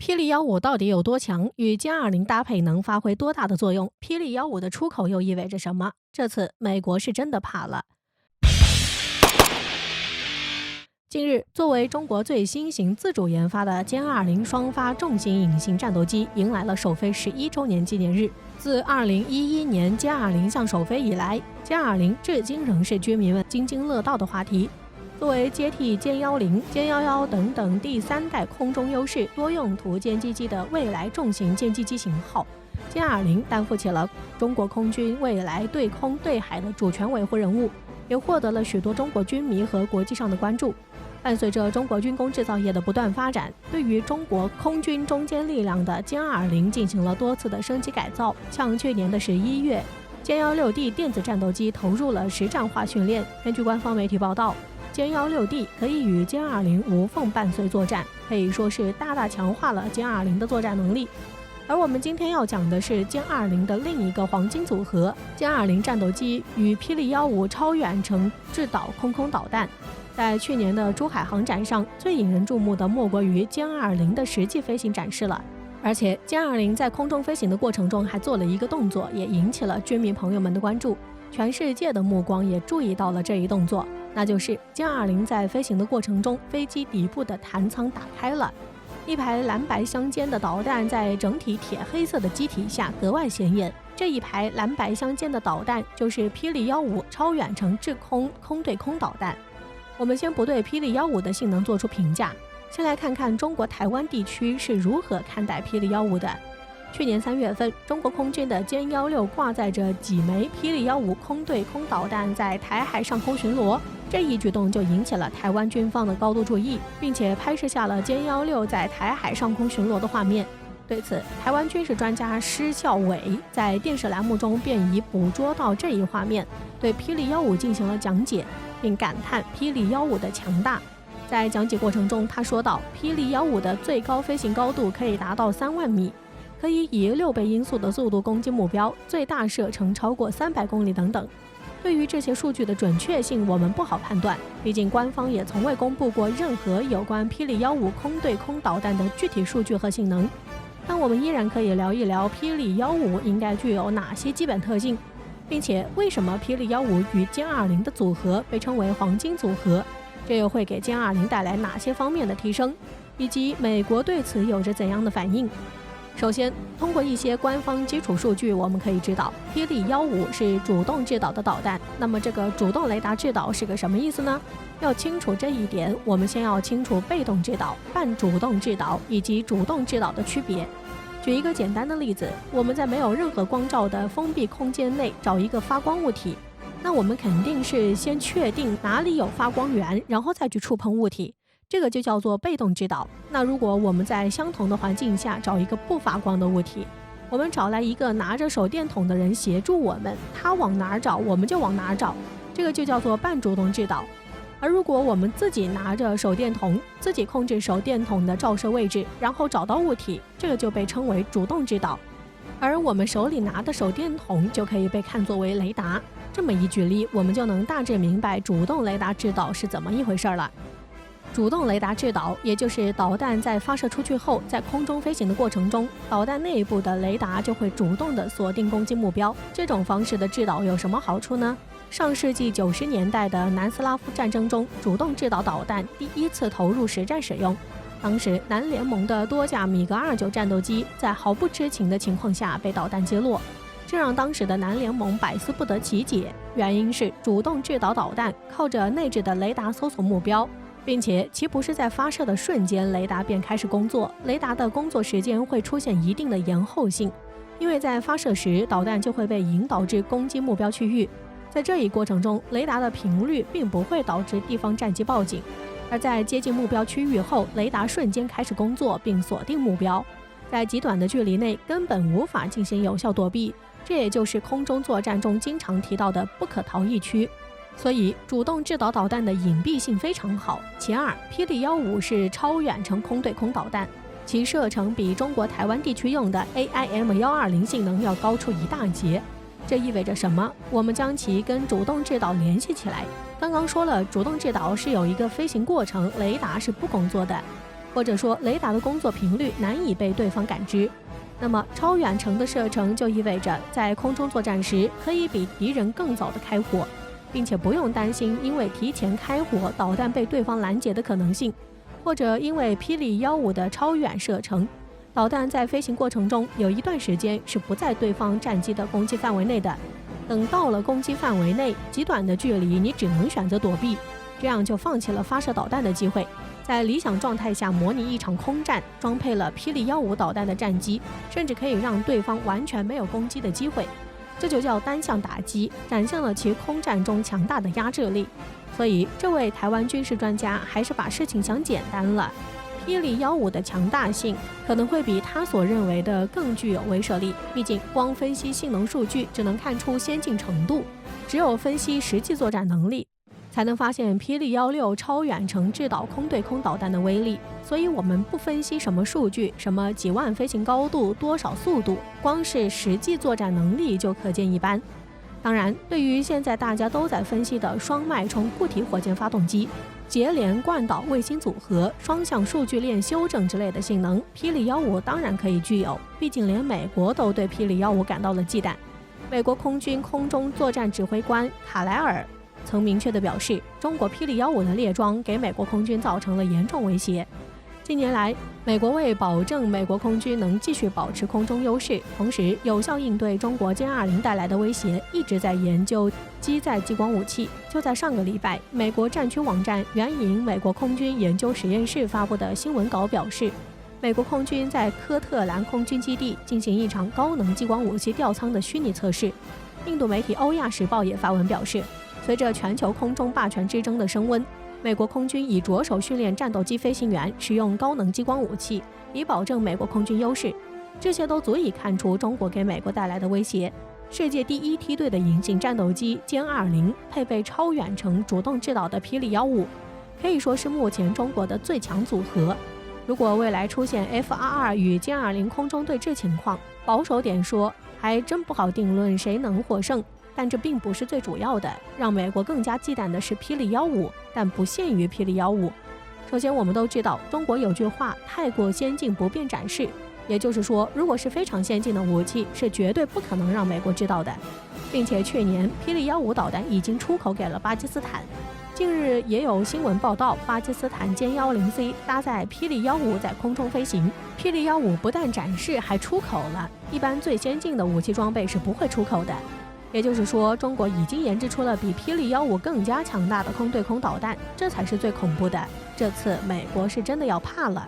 霹雳155到底有多强？与歼20搭配能发挥多大的作用？霹雳155的出口又意味着什么？这次美国是真的怕了。近日，作为中国最新型自主研发的歼20双发重型隐形战斗机迎来了首飞11周年纪念日。自2011年歼20向首飞以来，歼20至今仍是居民们津津乐道的话题。作为接替歼10、歼11等等第三代空中优势多用途歼击机的未来重型歼击机型号，歼20担负起了中国空军未来对空对海的主权维护任务，也获得了许多中国军迷和国际上的关注。伴随着中国军工制造业的不断发展，对于中国空军中坚力量的歼20进行了多次的升级改造。像去年的11月，歼 16D 电子战斗机投入了实战化训练。根据官方媒体报道，歼 16D 可以与歼20无缝伴随作战，可以说是大大强化了歼20的作战能力。而我们今天要讲的是歼20的另一个黄金组合——歼20战斗机与霹雳155超远程制导空导弹。在去年的珠海航展上，最引人注目的莫过于歼20的实际飞行展示了。而且歼20在空中飞行的过程中还做了一个动作，也引起了军迷朋友们的关注。全世界的目光也注意到了这一动作，那就是歼20在飞行的过程中，飞机底部的弹舱打开了，一排蓝白相间的导弹在整体铁黑色的机体下格外显眼。这一排蓝白相间的导弹就是霹雳155超远程制空空对空导弹。我们先不对霹雳155的性能做出评价，先来看看中国台湾地区是如何看待霹雳155的。去年3月份，中国空军的歼16挂载着几枚霹雳155空对空导弹在台海上空巡逻，这一举动就引起了台湾军方的高度注意，并且拍摄下了歼16在台海上空巡逻的画面。对此，台湾军事专家施孝伟在电视栏目中便已捕捉到这一画面，对霹雳155进行了讲解，并感叹霹雳155的强大。在讲解过程中，他说道，霹雳155的最高飞行高度可以达到3万米，可以以6倍音速的速度攻击目标，最大射程超过300公里等等。对于这些数据的准确性，我们不好判断，毕竟官方也从未公布过任何有关霹雳155空对空导弹的具体数据和性能。但我们依然可以聊一聊霹雳155应该具有哪些基本特性，并且为什么霹雳155与歼20的组合被称为黄金组合，这又会给歼20带来哪些方面的提升，以及美国对此有着怎样的反应。首先，通过一些官方基础数据，我们可以知道霹雳155是主动制导的导弹。那么这个主动雷达制导是个什么意思呢？要清楚这一点，我们先要清楚被动制导、半主动制导以及主动制导的区别。举一个简单的例子，我们在没有任何光照的封闭空间内找一个发光物体，那我们肯定是先确定哪里有发光源，然后再去触碰物体，这个就叫做被动制导。那如果我们在相同的环境下找一个不发光的物体，我们找来一个拿着手电筒的人协助我们，他往哪儿找我们就往哪儿找，这个就叫做半主动制导。而如果我们自己拿着手电筒，自己控制手电筒的照射位置，然后找到物体，这个就被称为主动制导。而我们手里拿的手电筒就可以被看作为雷达。这么一举例，我们就能大致明白主动雷达制导是怎么一回事了。主动雷达制导，也就是导弹在发射出去后，在空中飞行的过程中，导弹内部的雷达就会主动的锁定攻击目标。这种方式的制导有什么好处呢？上世纪90年代的南斯拉夫战争中，主动制导导弹第一次投入实战使用。当时南联盟的多架米格29战斗机在毫不知情的情况下被导弹击落，这让当时的南联盟百思不得其解。原因是主动制导导弹靠着内置的雷达搜索目标，并且其不是在发射的瞬间雷达便开始工作，雷达的工作时间会出现一定的延后性，因为在发射时导弹就会被引导至攻击目标区域。在这一过程中，雷达的频率并不会导致地方战机报警，而在接近目标区域后，雷达瞬间开始工作并锁定目标，在极短的距离内根本无法进行有效躲避，这也就是空中作战中经常提到的不可逃逸区。所以主动制导导弹的隐蔽性非常好。其二，霹雳155是超远程空对空导弹，其射程比中国台湾地区用的 AIM-120 性能要高出一大截。这意味着什么？我们将其跟主动制导联系起来。刚刚说了，主动制导是有一个飞行过程，雷达是不工作的。或者说雷达的工作频率难以被对方感知。那么超远程的射程就意味着在空中作战时可以比敌人更早的开火，并且不用担心因为提前开火导弹被对方拦截的可能性，或者因为霹雳15的超远射程，导弹在飞行过程中有一段时间是不在对方战机的攻击范围内的。等到了攻击范围内，极短的距离你只能选择躲避，这样就放弃了发射导弹的机会。在理想状态下模拟一场空战，装配了霹雳15导弹的战机，甚至可以让对方完全没有攻击的机会，这就叫单向打击，展现了其空战中强大的压制力。所以这位台湾军事专家还是把事情想简单了，霹雳15的强大性可能会比他所认为的更具有威慑力，毕竟光分析性能数据只能看出先进程度，只有分析实际作战能力才能发现霹雳16超远程制导空对空导弹的威力。所以我们不分析什么数据，什么几万飞行高度，多少速度，光是实际作战能力就可见一斑。当然，对于现在大家都在分析的双脉冲固体火箭发动机、节联贯导卫星组合、双向数据链修正之类的性能，霹雳15当然可以具有，毕竟连美国都对霹雳15感到了忌惮。美国空军空中作战指挥官卡莱尔曾明确地表示，中国霹雳15的列装给美国空军造成了严重威胁。近年来，美国为保证美国空军能继续保持空中优势，同时有效应对中国歼20带来的威胁，一直在研究机载激光武器。就在上个礼拜，美国战区网站援引美国空军研究实验室发布的新闻稿表示，美国空军在科特兰空军基地进行一场高能激光武器吊舱的虚拟测试。印度媒体《欧亚时报》也发文表示，随着全球空中霸权之争的升温，美国空军已着手训练战斗机飞行员使用高能激光武器，以保证美国空军优势。这些都足以看出中国给美国带来的威胁。世界第一梯队的隐形战斗机歼20配备超远程主动制导的霹雳15，可以说是目前中国的最强组合。如果未来出现 F-22与歼20空中对峙情况，保守点说，还真不好定论谁能获胜。但这并不是最主要的，让美国更加忌惮的是霹雳15，但不限于霹雳15。首先，我们都知道中国有句话，太过先进不便展示，也就是说，如果是非常先进的武器，是绝对不可能让美国知道的。并且去年霹雳15导弹已经出口给了巴基斯坦。近日也有新闻报道，巴基斯坦歼10C 搭载霹雳15在空中飞行。霹雳15不但展示，还出口了。一般最先进的武器装备是不会出口的。也就是说，中国已经研制出了比霹雳15更加强大的空对空导弹，这才是最恐怖的。这次美国是真的要怕了。